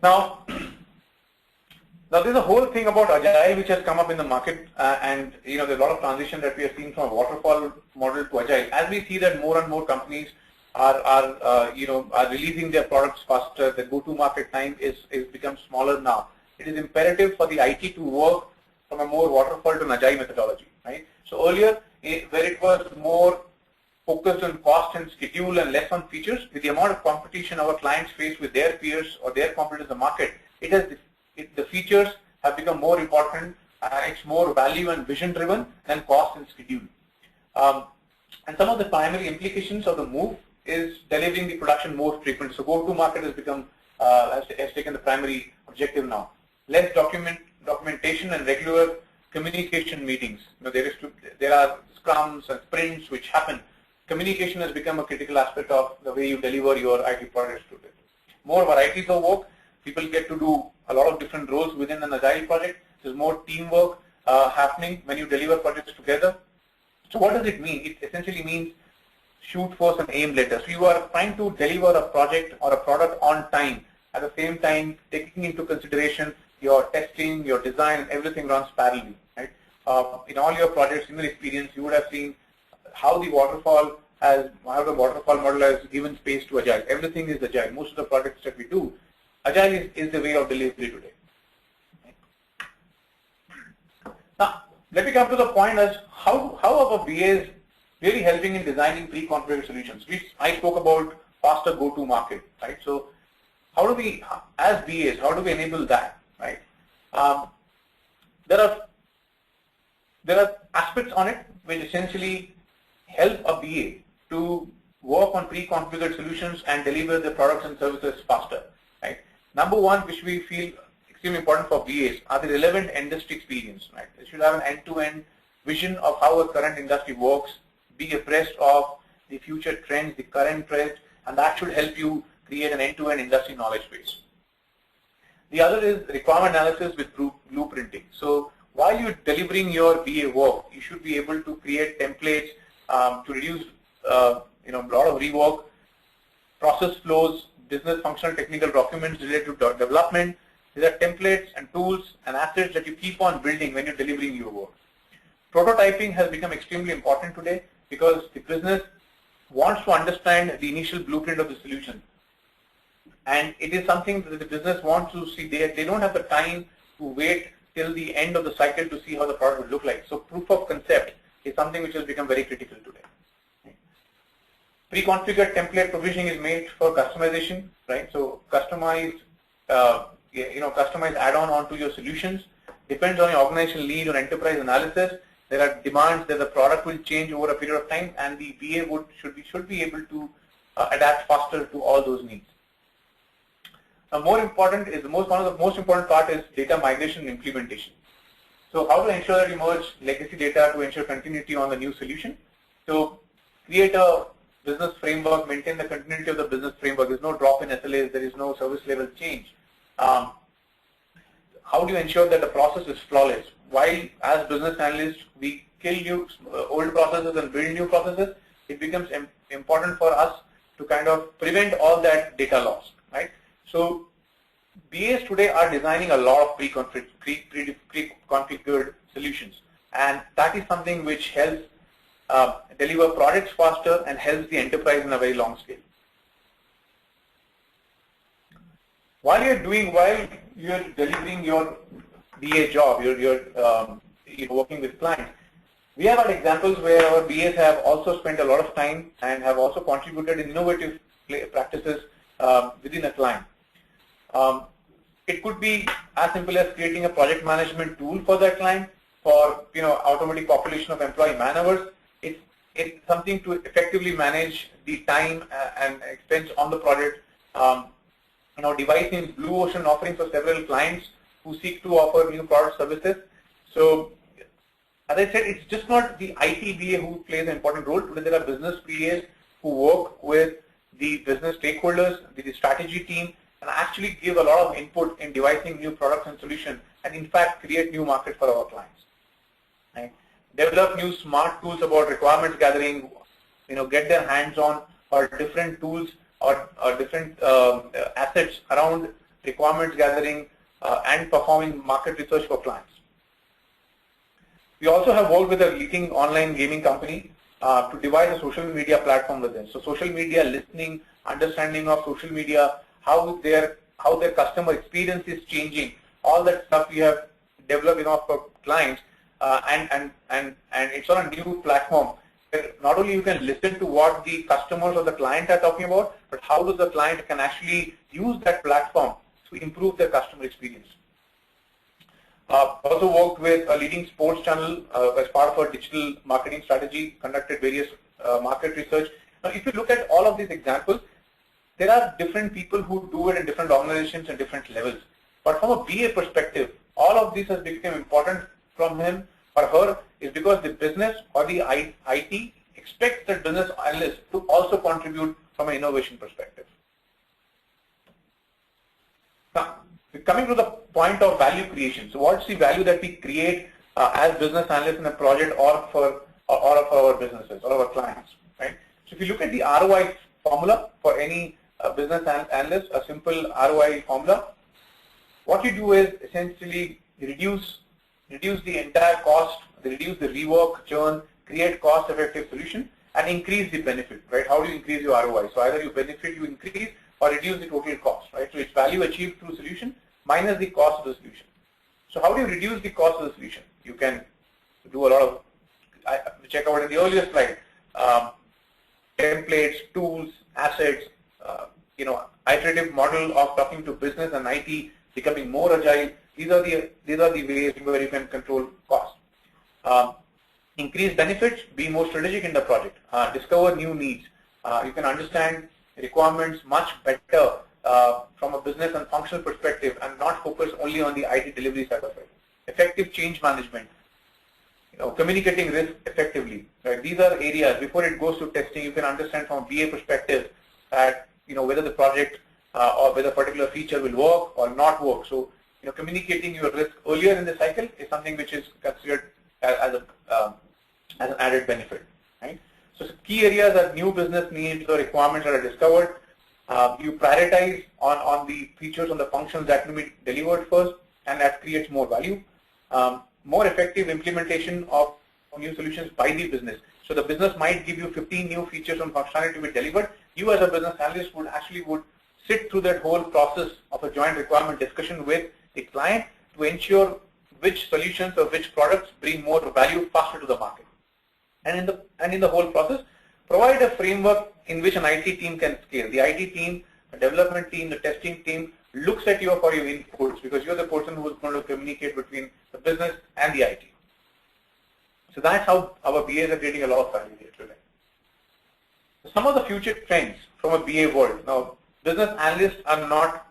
Now, now there's a whole thing about Agile which has come up in the market, and there's a lot of transition that we have seen from a waterfall model to Agile. As we see that more and more companies are releasing their products faster, the go-to-market time is become smaller now. It is imperative for the IT to work from a more waterfall to an Agile methodology, right? So earlier, where it was more focused on cost and schedule and less on features, with the amount of competition our clients face with their peers or their competitors in the market, the features have become more important. It's more value and vision driven than cost and schedule. And some of the primary implications of the move is delivering the production more frequent. So go-to-market has become has taken the primary objective now. Less documentation and regular communication meetings. There are scrums and sprints which happen. Communication has become a critical aspect of the way you deliver your IT projects today. More varieties of work. People get to do a lot of different roles within an Agile project. There's more teamwork happening when you deliver projects together. So what does it mean? It essentially means shoot first and aim later. So you are trying to deliver a project or a product on time. At the same time, taking into consideration your testing, your design, everything runs parallelly. Right? In all your projects, in your experience, you would have seen how the waterfall model has given space to Agile. Everything is Agile. Most of the projects that we do, Agile is the way of delivery today. Now, let me come to the point as how are our BAs really helping in designing pre-configured solutions. I spoke about faster go-to-market, right? So how do we, as BAs, how do we enable that, right? There are aspects on it which essentially help a BA to work on pre-configured solutions and deliver the products and services faster, right? Number one, which we feel extremely important for BAs, are the relevant industry experience, right? They should have an end-to-end vision of how a current industry works, be abreast of the future trends, the current trends, and that should help you create an end-to-end industry knowledge base. The other is requirement analysis with blueprinting. So while you're delivering your BA work, you should be able to create templates to reduce a lot of rework, process flows, business functional technical documents related to development. These are templates and tools and assets that you keep on building when you're delivering your work. Prototyping has become extremely important today because the business wants to understand the initial blueprint of the solution. And it is something that the business wants to see. They don't have the time to wait till the end of the cycle to see how the product would look like. So proof of concept is something which has become very critical today. Pre-configured template provisioning is made for customization, right? So customized add-on onto your solutions. Depends on your organizational need or enterprise analysis. There are demands that the product will change over a period of time, and the BA should be able to adapt faster to all those needs. Now, one of the most important part is data migration and implementation. So how to ensure that you merge legacy data to ensure continuity on the new solution? So create a business framework, maintain the continuity of the business framework. There's no drop in SLAs, there is no service level change. How do you ensure that the process is flawless? While as business analysts, we kill old processes and build new processes, it becomes important for us to kind of prevent all that data loss, right? So BAs today are designing a lot of pre-configured solutions, and that is something which helps deliver products faster and helps the enterprise in a very long scale. While you're delivering your BA job, you're working with clients, we have had examples where our BAs have also spent a lot of time and have also contributed in innovative practices within a client. It could be as simple as creating a project management tool for that client for automatic population of employee man-hours. It's something to effectively manage the time and expense on the project. Devising blue ocean offerings for several clients who seek to offer new product services. So, as I said, it's just not the IT BA who plays an important role. Today there are business BAs who work with the business stakeholders, with the strategy team, and actually give a lot of input in devising new products and solutions, and in fact create new markets for our clients. Right? Develop new smart tools about requirements gathering, get their hands on or different tools or different assets around requirements gathering, and performing market research for clients. We also have worked with a leading online gaming company to devise a social media platform with them. So social media listening, understanding of social media, how their customer experience is changing, all that stuff we have developed for clients, and it's on a new platform. Not only you can listen to what the customers or the client are talking about, but how does the client can actually use that platform to improve their customer experience. Also worked with a leading sports channel as part of our digital marketing strategy, conducted various market research. Now, if you look at all of these examples, there are different people who do it in different organizations and different levels. But from a BA perspective, all of this has become important from him or her is because the business or the IT expects the business analyst to also contribute from an innovation perspective. Now, coming to the point of value creation. So what's the value that we create as business analysts in a project or for our businesses or our clients, right? So if you look at the ROI formula for any business analyst, a simple ROI formula, what you do is essentially reduce the entire cost, reduce the rework, churn, create cost-effective solution, and increase the benefit, right? How do you increase your ROI? So either you benefit, you increase, or reduce the total cost, right? So it's value achieved through solution minus the cost of the solution. So how do you reduce the cost of the solution? You can do a lot of, check out in the earlier slide, templates, tools, assets, iterative model of talking to business and IT, becoming more agile. These are the ways where you can control cost. Increase benefits, be more strategic in the project, discover new needs. You can understand requirements much better from a business and functional perspective and not focus only on the IT delivery side of it. Effective change management, communicating risk effectively. Right? These are areas, before it goes to testing, you can understand from a BA perspective that whether the project or whether a particular feature will work or not work. So communicating your risk earlier in the cycle is something which is considered as an added benefit. Right? So key areas are new business needs or requirements that are discovered. You prioritize on the features and the functions that will be delivered first, and that creates more value. More effective implementation of new solutions by the business. So the business might give you 15 new features and functionality to be delivered. You as a business analyst would sit through that whole process of a joint requirement discussion with the client to ensure which solutions or which products bring more value faster to the market. And in the whole process, provide a framework in which an IT team can scale. The IT team, the development team, the testing team looks at you for your inputs because you're the person who is going to communicate between the business and the IT. So that's how our BAs are creating a lot of value here today. Some of the future trends from a BA world. Now, business analysts are not